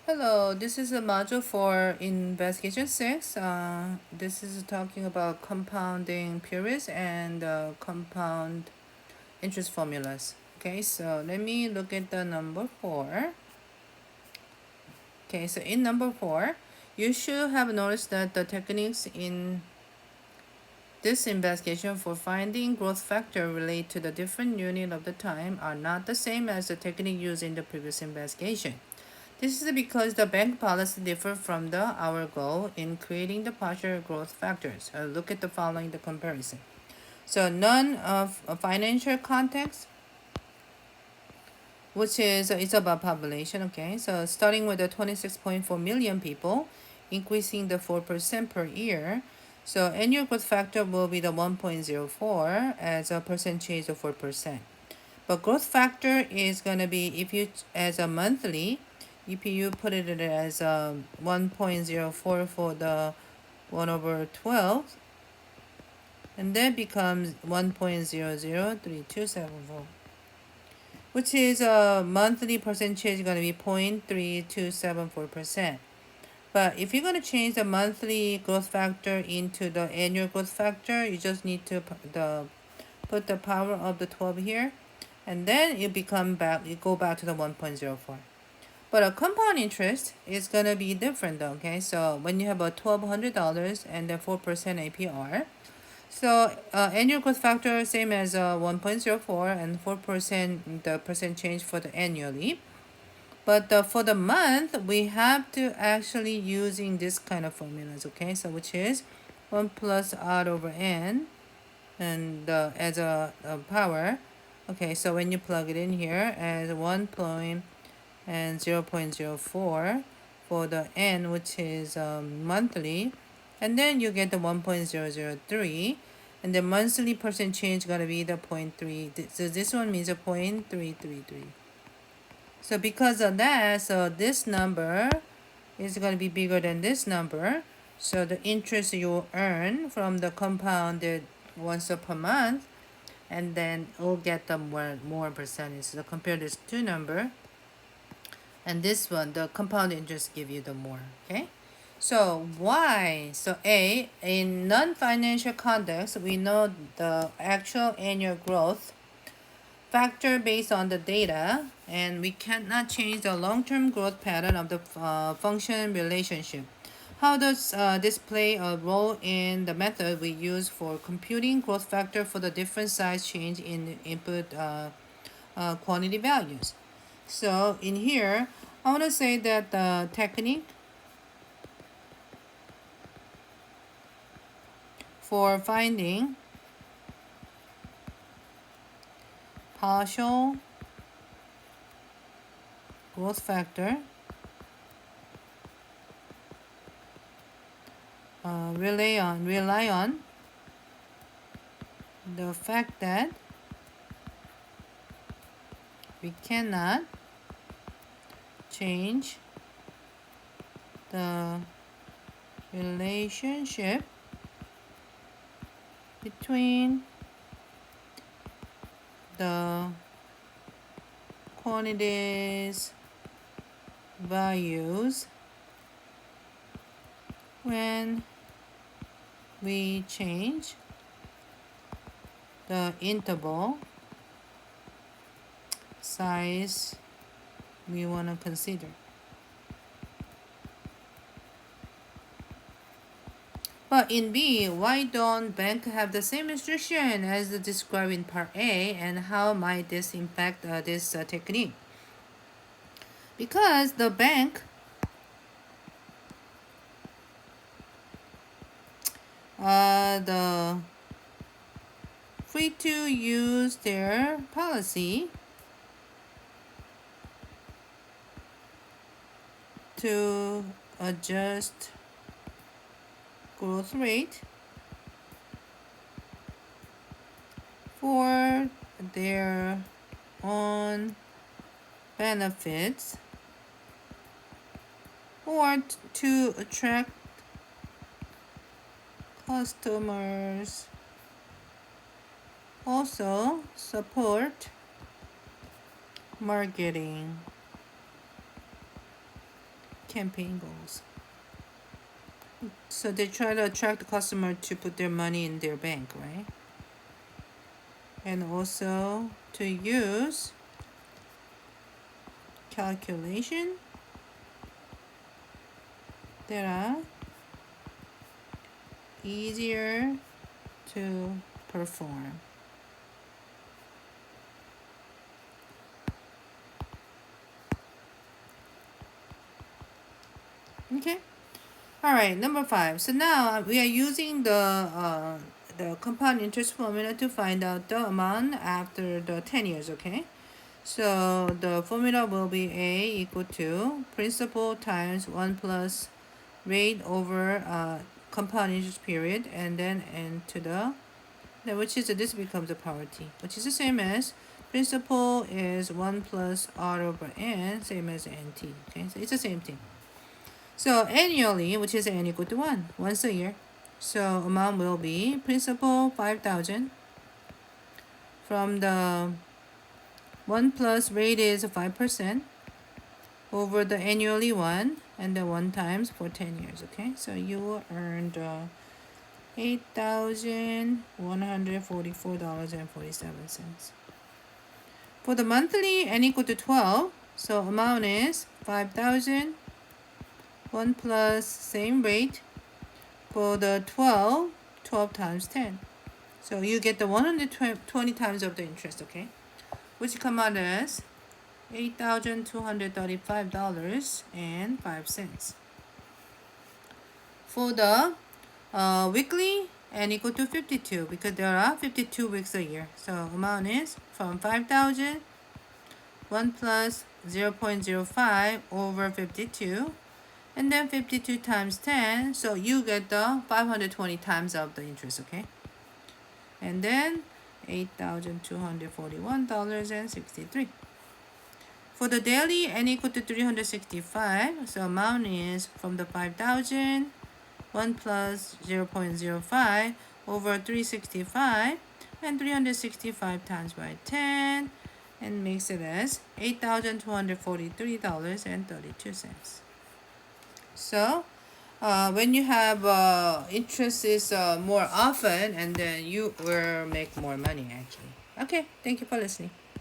Hello, this is a module for investigation 6. This is talking about compounding periods and compound interest formulas. Okay, so let me look at the number 4. Okay, so in number 4, you should have noticed that the techniques in this investigation for finding growth factor relate to the different unit of the time are not the same as the technique used in the previous investigation. This is because the bank policy differs from our goal in creating the partial growth factors. Look at the following the comparison. So none of a financial context, which is it's about population. Okay, so starting with the 26.4 million people, increasing the 4% per year. So annual growth factor will be the 1.04 as a percentage of 4%. But growth factor is going to be if you as a monthly, if you put it as 1.04 for the 1 over 12, and that becomes 1.003274, which is a monthly percentage going to be 0.3274%. But if you're going to change the monthly growth factor into the annual growth factor, you just need to put the power of the 12 here, and then you go back to the 1.04. But a compound interest is gonna be different though, okay? So when you have a $1,200 and then 4% APR, so annual growth factor same as 1.04 and 4% the percent change for the annually. But for the month, we have to actually using this kind of formulas, okay? So which is 1 plus R over N and as a power. Okay, so when you plug it in here as 1 point and 0.04 for the N, which is monthly, and then you get the 1.003, and the monthly percent change gonna be the 0.3. So this one means a 0.333. So because of that, so this number is going to be bigger than this number. So the interest you earn from the compounded once per month, and then you'll get the more percentage. So compare this two number, and this one, the compound interest give you the more. Okay. So why? So A, in non-financial context, we know the actual annual growth factor based on the data, and we cannot change the long-term growth pattern of the function relationship. How does this play a role in the method we use for computing growth factor for the different size change in input quantity values? So in here, I want to say that the technique for finding partial growth factor rely on the fact that we cannot change the relationship between the quantities values when we change the interval size we want to consider. But in B, why don't bank have the same restriction as described in part A, and how might this impact this technique? Because the bank the free to use their policy to adjust growth rate for their own benefits or to attract customers. Also support marketing. campaign goals. So they try to attract the customer to put their money in their bank, right? And also to use calculation that are easier to perform. Okay. All right, number 5. So now we are using the compound interest formula to find out the amount after the 10 years, okay? So the formula will be A equal to principal times 1 plus rate over compound interest period, and then n to the, which is, this becomes a power t, which is the same as principal is 1 plus r over n, same as nt, okay? So it's the same thing. So annually, which is n equal to 1, once a year. So amount will be principal 5,000 from the 1 plus rate is 5% over the annually 1 and the 1 times for 10 years, okay? So you will earn $8,144.47. For the monthly, n equal to 12, so amount is 5,000, 1 plus same rate for the 12 times 10. So you get the 120 times of the interest, okay? Which come out as $8,235.05. For the weekly, n equal to 52 because there are 52 weeks a year. So amount is from 5,000, 1 plus 0.05 over 52, and then 52 times 10, so you get the 520 times of the interest, okay? And then $8,241.63. For the daily, n equal to 365, so amount is from the 5,000, 1 plus 0.05 over 365, and 365 times by 10, and makes it as $8,243.32. So when you have interest is more often, and then you will make more money actually. Okay, thank you for listening.